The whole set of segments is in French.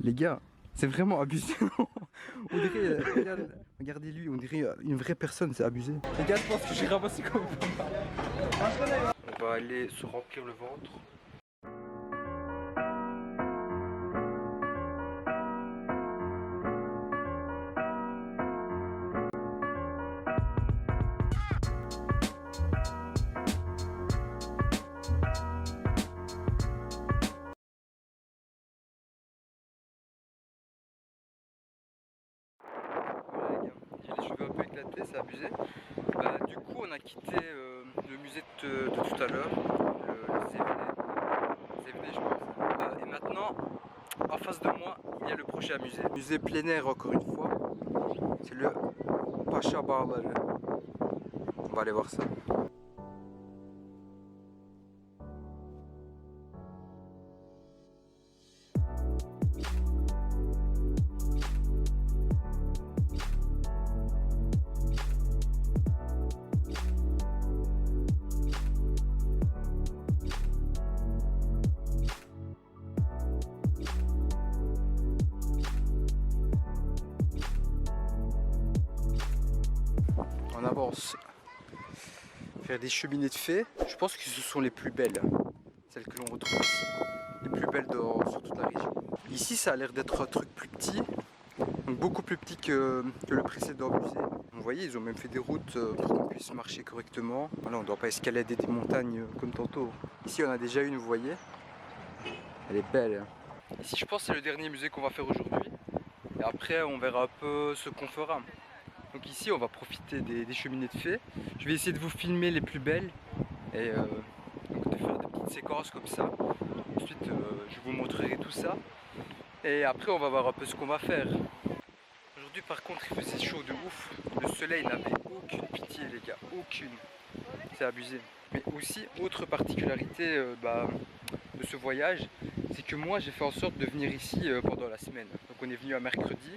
Les gars, c'est vraiment abusé. On dirait, regardez lui, on dirait une vraie personne, c'est abusé. Les gars, je pense que j'ai ramassé comme pas mal. On va aller se remplir le ventre. Voilà les gars, j'ai les cheveux un peu éclatés, c'est abusé. Du coup on a quitté le musée de tout à l'heure, le Zévené je pense. Et maintenant, en face de moi, il y a le prochain musée. Musée plein air encore une fois. C'est le Pacha Bağları. On va aller voir ça. On avance. Faire des cheminées de fées. Je pense que ce sont les plus belles. Celles que l'on retrouve ici. Les plus belles sur toute la région. Ici ça a l'air d'être un truc plus petit. Donc beaucoup plus petit que le précédent musée. Vous voyez, ils ont même fait des routes pour qu'on puisse marcher correctement. Voilà, on ne doit pas escalader des montagnes comme tantôt. Ici on a déjà une, vous voyez. Elle est belle. Ici je pense que c'est le dernier musée qu'on va faire aujourd'hui. Et après on verra un peu ce qu'on fera. Donc ici on va profiter des cheminées de fées. Je vais essayer de vous filmer les plus belles. Et donc de faire des petites séquences comme ça. Ensuite je vous montrerai tout ça. Et après on va voir un peu ce qu'on va faire. Aujourd'hui par contre il faisait chaud de ouf. Le soleil n'avait aucune pitié les gars, aucune. C'est abusé. Mais aussi autre particularité de ce voyage, c'est que moi j'ai fait en sorte de venir ici pendant la semaine. Donc on est venu un mercredi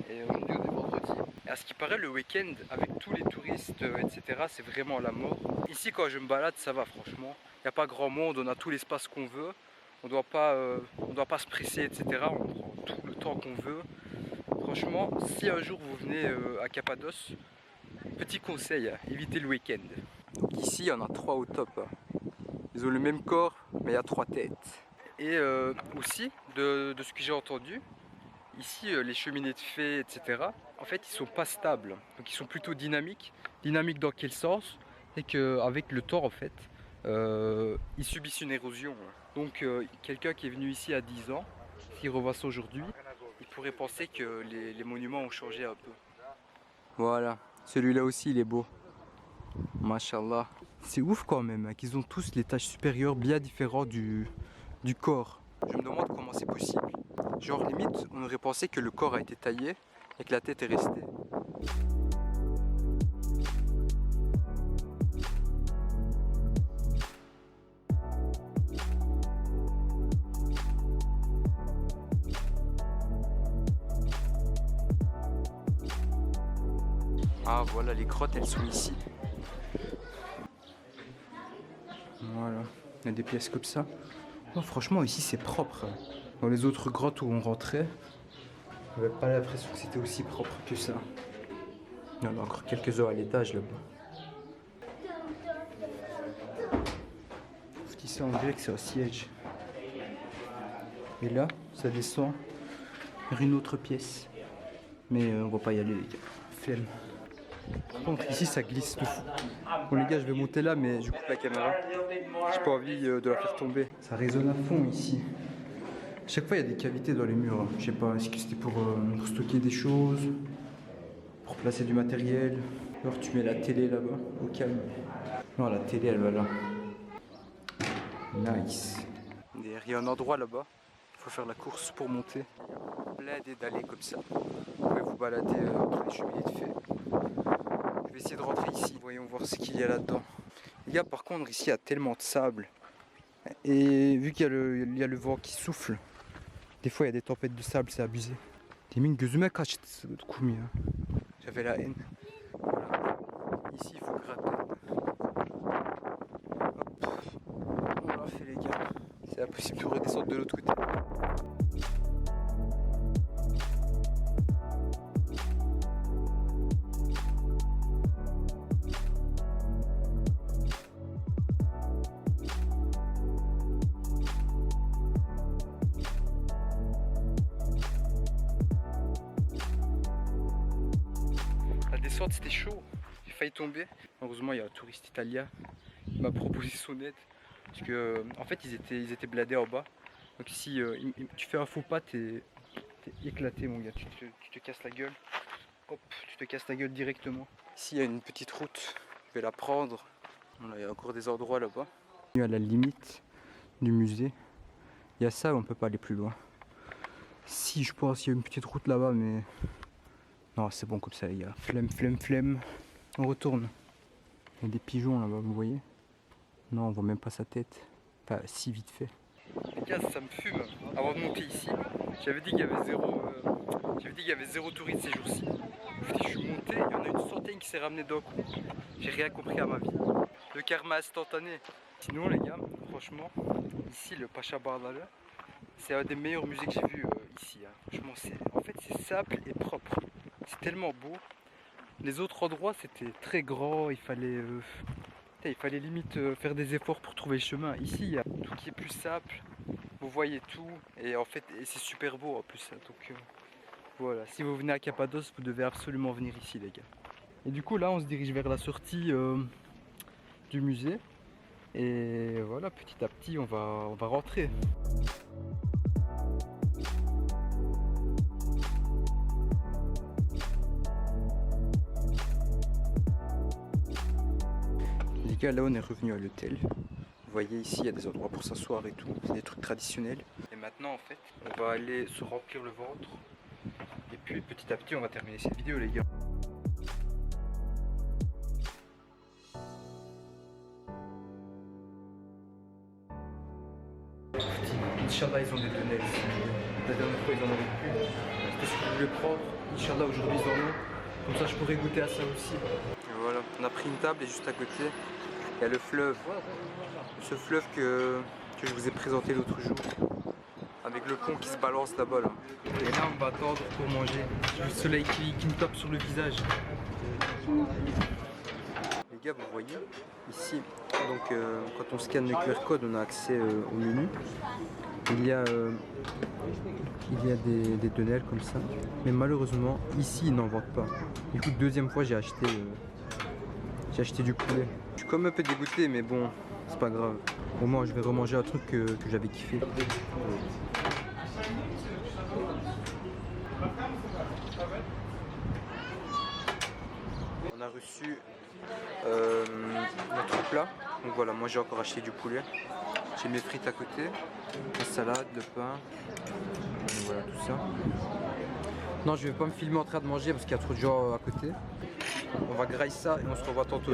et aujourd'hui on est vendredi. Et à ce qui paraît le week-end avec tous les touristes etc. c'est vraiment la mort. Ici quand je me balade ça va franchement. Il n'y a pas grand monde, on a tout l'espace qu'on veut. On doit pas se presser etc. On prend tout le temps qu'on veut. Franchement, si un jour vous venez à Cappadoce, petit conseil, évitez le week-end. Donc ici, il y en a 3 au top. Ils ont le même corps, mais il y a 3 têtes. Et aussi, de ce que j'ai entendu, ici, les cheminées de fées, etc., en fait, ils sont pas stables. Donc ils sont plutôt dynamiques. Dynamiques dans quel sens? C'est qu'avec le temps, en fait, ils subissent une érosion. Donc quelqu'un qui est venu ici à 10 ans, s'il revoit ça aujourd'hui, il pourrait penser que les monuments ont changé un peu. Voilà, celui-là aussi il est beau. Mashallah. C'est ouf quand même, hein, qu'ils ont tous les taches supérieures bien différentes du corps. Je me demande comment c'est possible. Genre limite, on aurait pensé que le corps a été taillé et que la tête est restée. Ah voilà, les grottes elles sont ici. Voilà, il y a des pièces comme ça. Oh, franchement ici c'est propre. Dans les autres grottes où on rentrait, on n'avait pas l'impression que c'était aussi propre que ça. Il y en a encore quelques-uns à l'étage là-bas. Ici on dirait que c'est un siège. Et là, ça descend vers une autre pièce. Mais on va pas y aller les gars. Flemme. Par contre ici ça glisse de fou. Bon les gars je vais monter là mais je coupe la caméra. J'ai pas envie de la faire tomber. Ça résonne à fond ici. À chaque fois il y a des cavités dans les murs. Je sais pas, est-ce que c'était pour stocker des choses, pour placer du matériel. Alors tu mets la télé là-bas, au calme. Non la télé elle va là. Nice. Il y a un endroit là-bas. Il faut faire la course pour monter. Plein d'allées comme ça. Vous pouvez vous balader entre les cheminées de fées. Je vais essayer de rentrer ici. Voyons voir ce qu'il y a là-dedans. Les gars, par contre, ici, il y a tellement de sable. Et vu qu'il y a le vent qui souffle, des fois, il y a des tempêtes de sable, c'est abusé. J'avais la haine. Voilà. Ici, il faut gratter. Hop. On l'a fait, les gars. C'est impossible de redescendre de l'autre côté. descendre, c'était chaud. J'ai failli tomber. Heureusement, il y a un touriste italien qui m'a proposé son aide. Parce que, en fait, ils étaient bladés en bas. Donc si tu fais un faux pas, t'es éclaté, mon gars. Tu te casses la gueule. Hop, tu te casses la gueule directement. Ici, il y a une petite route. Je vais la prendre. Voilà, il y a encore des endroits là-bas. À la limite du musée. Il y a ça, on peut pas aller plus loin. Si, je pense qu'il y a une petite route là-bas, mais... Non, c'est bon comme ça, les gars. Flemme. On retourne. Il y a des pigeons là-bas, vous voyez? Non, on voit même pas sa tête. Enfin, si, vite fait. Les gars, ça me fume. Avant de monter ici, j'avais dit qu'il y avait zéro touriste ces jours-ci. Je suis monté, il y en a une centaine qui s'est ramené d'un coup. J'ai rien compris à ma vie. Le karma instantané. Sinon, les gars, franchement, ici, le Pacha Bardala, c'est un des meilleurs musées que j'ai vu ici. Hein. Franchement, c'est simple et propre. C'est tellement beau. Les autres endroits, c'était très grand. Il fallait limite faire des efforts pour trouver le chemin. Ici, il y a tout qui est plus simple. Vous voyez tout. Et en fait, c'est super beau en plus. Hein. Donc voilà. Si vous venez à Cappadoce, vous devez absolument venir ici, les gars. Et du coup, là, on se dirige vers la sortie du musée. Et voilà, petit à petit, on va rentrer. Les gars, là on est revenu à l'hôtel. Vous voyez ici, il y a des endroits pour s'asseoir et tout. C'est des trucs traditionnels. Et maintenant, en fait, on va aller se remplir le ventre. Et puis petit à petit, on va terminer cette vidéo, les gars. Inch'Allah, ils ont des tonnelles ici. La dernière fois, ils en avaient plus. C'était ce que je voulais prendre. Inch'Allah, aujourd'hui, ils en ont. Comme ça, je pourrais goûter à ça aussi. Et voilà, on a pris une table et juste à côté, il y a le fleuve. Ce fleuve que je vous ai présenté l'autre jour. Avec le pont qui se balance là-bas. Là. Et là, on va attendre pour manger. Le soleil qui me tape sur le visage. Les gars, vous voyez, ici, donc, quand on scanne le QR code, on a accès au menu. Il y a des tonnelles comme ça, mais malheureusement ici ils n'en vendent pas. Du coup, deuxième fois j'ai acheté du poulet. Je suis quand même un peu dégoûté, mais bon, c'est pas grave. Au moins je vais remanger un truc que j'avais kiffé. On a reçu notre plat. Donc voilà, moi j'ai encore acheté du poulet. J'ai mes frites à côté, la salade, le pain, et voilà tout ça. Non, je vais pas me filmer en train de manger parce qu'il y a trop de gens à côté. On va grailler ça et on se revoit tantôt.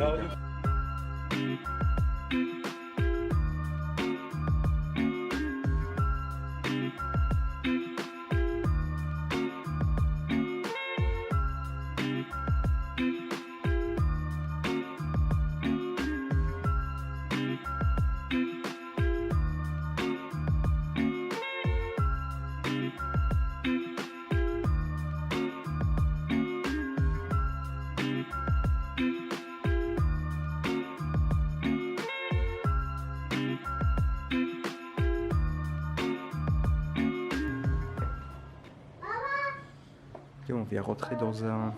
Et on vient rentrer dans un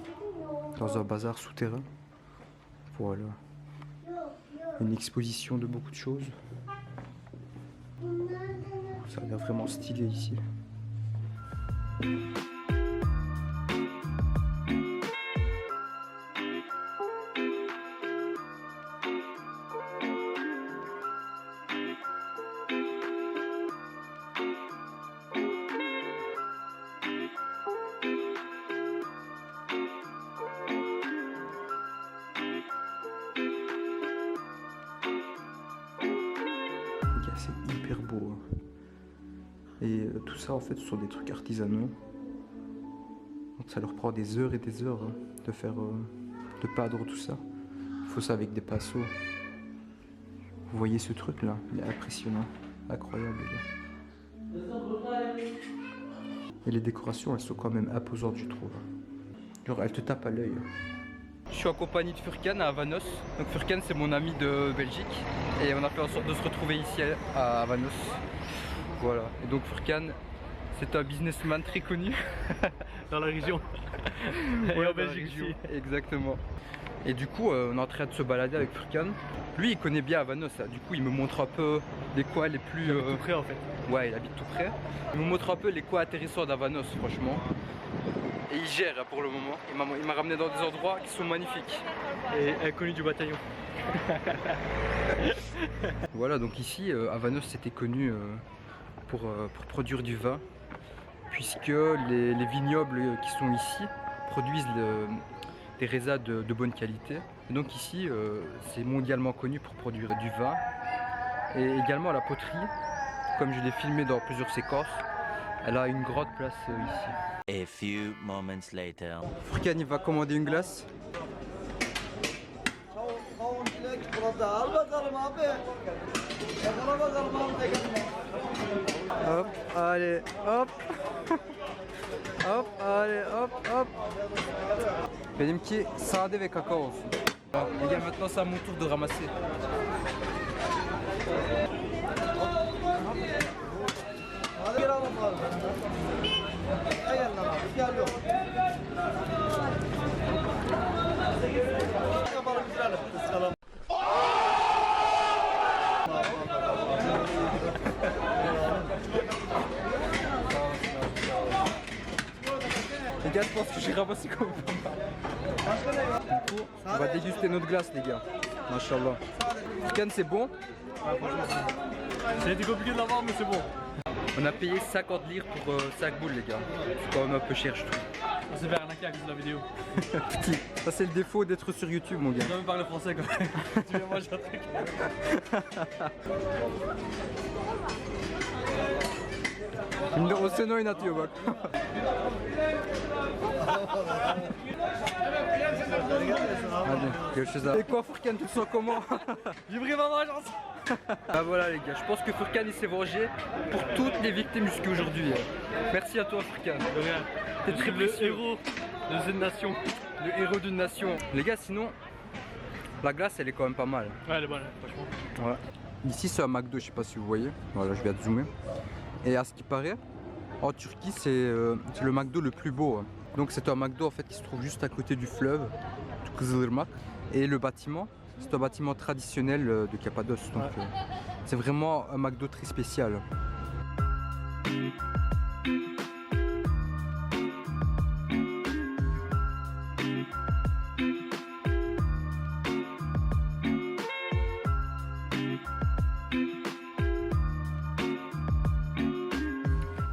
bazar souterrain. Voilà. Une exposition de beaucoup de choses. Ça a l'air vraiment stylé ici. C'est hyper beau. Et tout ça en fait ce sont des trucs artisanaux. Donc ça leur prend des heures et des heures de faire, de peindre tout ça. Il faut ça avec des pinceaux. Vous voyez ce truc là, il est impressionnant, incroyable les gars. Et les décorations elles sont quand même imposantes je trouve. Genre elles te tapent à l'œil. Je suis en compagnie de Furkan à Avanos. Donc Furkan c'est mon ami de Belgique et on a fait en sorte de se retrouver ici à Avanos. Voilà. Et donc Furkan c'est un businessman très connu. Dans la région. Et Ouais, en dans la Belgique région. aussi. Exactement. Et du coup, on est en train de se balader avec Furkan. Lui, il connaît bien Avanos. Du coup, il me montre un peu les coins les plus. Tout près en fait. Ouais, il habite tout près. Il me montre un peu les coins intéressants d'Avanos, franchement. Et il gère hein, pour le moment. Il m'a ramené dans des endroits qui sont magnifiques. Et inconnu du bataillon. Voilà, donc ici, Avanos c'était connu pour produire du vin, puisque les vignobles qui sont ici produisent des raisins de bonne qualité. Et donc ici, c'est mondialement connu pour produire du vin. Et également la poterie, comme je l'ai filmé dans plusieurs séquences, elle a une grande place ici. A few moments later. Furkan, il va commander une glace. Al bakalım abi. Yakala bakalım abi tekerine. Hop, allez, hop. Hop, allez, hop, hop. Benimki sade ve kakao olsun. Les gars, maintenant c'est à mon tour de ramasser. Hadi gel alalım abi. Gel lan abi. Gel yok. Yapalım bitirelim. Iskalım. Les gars, je pense que j'ai ramassé comme pas mal. Du coup, on va déguster notre glace, les gars. Machallah. Furkan, c'est bon. Ça a été compliqué de l'avoir, mais c'est bon. On a payé 50 livres pour 5 boules, les gars. C'est quand même un peu cher, je trouve. On s'est fait arnaquer à cause de la vidéo. Petit, ça c'est le défaut d'être sur YouTube, mon gars. Tu dois même parler français quoi. Tu viens manger un truc. O sen oynatıyor bak. Hadi görüşürüz abi. Et quoi Furkan, tu te sens comment? J'ai pris ma vengeance. Ah voilà les gars, je pense que Furkan il s'est vengé pour toutes les victimes jusqu'aujourd'hui. Merci à toi Furkan. De rien. T'es très Le précieux. héros de cette nation. Le héros d'une nation. Les gars, sinon, la glace elle est quand même pas mal. Ouais, elle est bonne, franchement. Ouais. Ici c'est un McDo, je sais pas si vous voyez. Voilà, je viens de zoomer. Et à ce qui paraît, en Turquie c'est le McDo le plus beau. Hein. Donc c'est un McDo en fait qui se trouve juste à côté du fleuve, du Kızılırmak. Et le bâtiment, c'est un bâtiment traditionnel de Cappadoce. Donc c'est vraiment un McDo très spécial.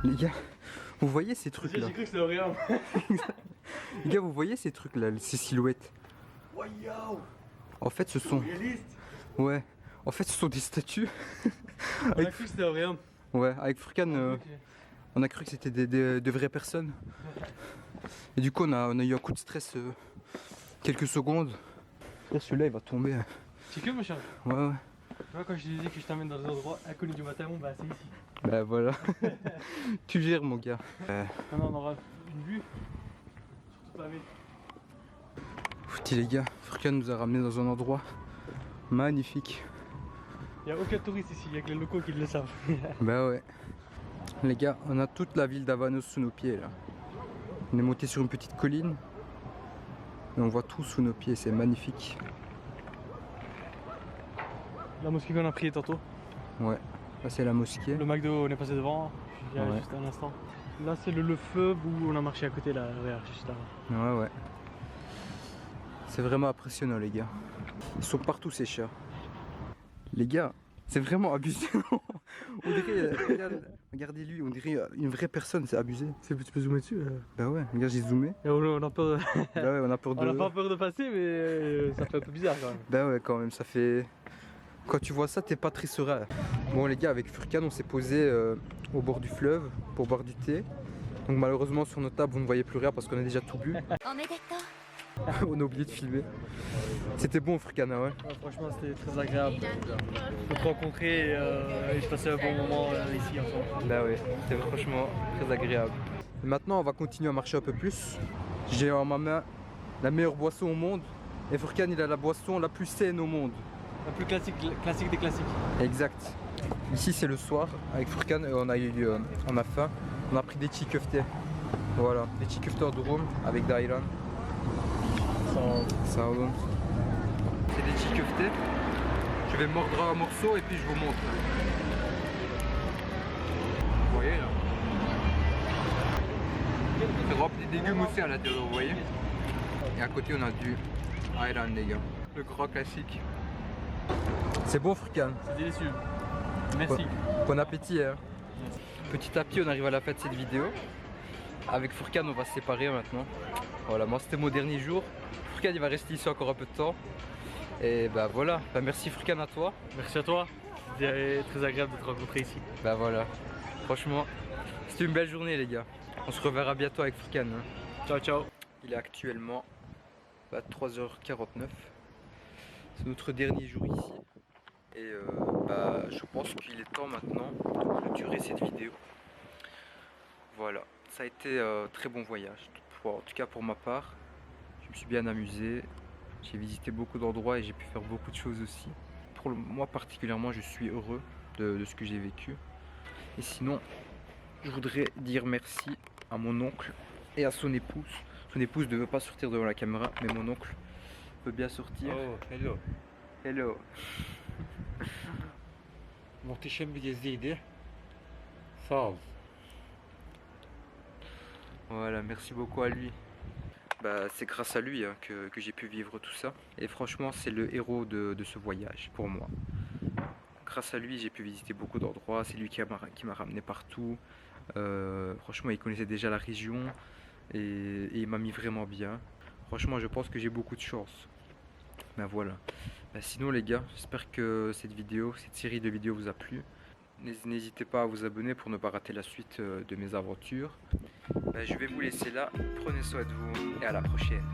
Les gars, vous voyez ces trucs là? J'ai cru que c'était rien. Les gars, vous voyez ces trucs là, ces silhouettes? En fait, ce sont. Ouais. En fait, ce sont des statues. On a cru que c'était rien. Ouais, avec Furkan, on a cru que c'était de vraies personnes. Et du coup, on a eu un coup de stress quelques secondes. Là, celui-là, il va tomber. C'est que machin. Ouais, ouais. Tu vois, quand je te disais que je t'amène dans des endroits inconnus du matin, bah c'est ici. Bah voilà. Tu gères, mon gars. Maintenant, on aura une vue sur toute la ville. Fouti, les gars, Furkan nous a ramenés dans un endroit magnifique. Il n'y a aucun touriste ici, il n'y a que les locaux qui le savent. Bah ouais. Les gars, on a toute la ville d'Avanos sous nos pieds là. On est monté sur une petite colline et on voit tout sous nos pieds, c'est magnifique. La mosquée qu'on a prié tantôt. Ouais, là c'est la mosquée. Le McDo, on est passé devant, il y a Ouais. juste un instant. Là, c'est le fleuve où on a marché à côté, là, regarde, juste là. Ouais, ouais. C'est vraiment impressionnant, les gars. Ils sont partout ces chats. Les gars, c'est vraiment abusé. On dirait, regardez lui, on dirait une vraie personne, c'est abusé. Tu peux zoomer dessus Bah ouais, regarde, j'ai zoomé. Et on a peur, Bah ouais, on a peur de. on a pas peur de passer, mais ça fait un peu bizarre quand même. Bah ouais, quand même, ça fait. Quand tu vois ça, t'es pas très serein. Bon, les gars, avec Furkan, on s'est posé au bord du fleuve pour boire du thé. Donc, malheureusement, sur nos tables, vous ne voyez plus rien parce qu'on a déjà tout bu. On a oublié de filmer. C'était bon, Furkan, ouais. Ouais, franchement, c'était très agréable de te rencontrer et de passer un bon moment ici ensemble. Bah ouais, c'était franchement très agréable. Et maintenant, on va continuer à marcher un peu plus. J'ai en ma main la meilleure boisson au monde. Et Furkan, il a la boisson la plus saine au monde. La plus classique des classiques. Exact. Ici, c'est le soir. Avec Furkan, on a faim. On a pris des chikeftés. Voilà, des chikeftés en durum avec Dairan. Ça va. C'est des chikeftés. Je vais mordre un morceau et puis je vous montre. Vous voyez là? C'est rempli de légumes aussi à l'intérieur, vous voyez? Et à côté on a du Ayran les gars. Le grand classique. C'est bon Furkan. C'est délicieux. Merci. Bon appétit hein. Petit à petit on arrive à la fin de cette vidéo. Avec Furkan on va se séparer maintenant. Voilà, moi c'était mon dernier jour. Furkan il va rester ici encore un peu de temps. Et bah voilà, bah, merci Furkan à toi. Merci à toi. C'était très agréable de te rencontrer ici. Bah voilà, franchement c'était une belle journée les gars. On se reverra bientôt avec Furkan hein. Ciao, ciao. Il est actuellement 3h49. C'est notre dernier jour ici. Et bah, je pense qu'il est temps maintenant de clôturer cette vidéo. Voilà, ça a été un très bon voyage. En tout cas pour ma part, je me suis bien amusé. J'ai visité beaucoup d'endroits et j'ai pu faire beaucoup de choses aussi. Pour moi particulièrement, je suis heureux de ce que j'ai vécu. Et sinon, je voudrais dire merci à mon oncle et à son épouse. Son épouse ne veut pas sortir devant la caméra, mais mon oncle peut bien sortir. Oh, hello. Hello. Muhteşem bir geziydi. Sağ ol. Voilà, merci beaucoup à lui. Bah, c'est grâce à lui hein, que j'ai pu vivre tout ça. Et franchement, c'est le héros de ce voyage pour moi. Grâce à lui, j'ai pu visiter beaucoup d'endroits. C'est lui qui m'a ramené partout. Franchement, il connaissait déjà la région et il m'a mis vraiment bien. Franchement, je pense que j'ai beaucoup de chance. Ben voilà. Ben sinon les gars, j'espère que cette série de vidéos vous a plu. N'hésitez pas à vous abonner pour ne pas rater la suite de mes aventures. Ben, je vais vous laisser là. Prenez soin de vous et à la prochaine.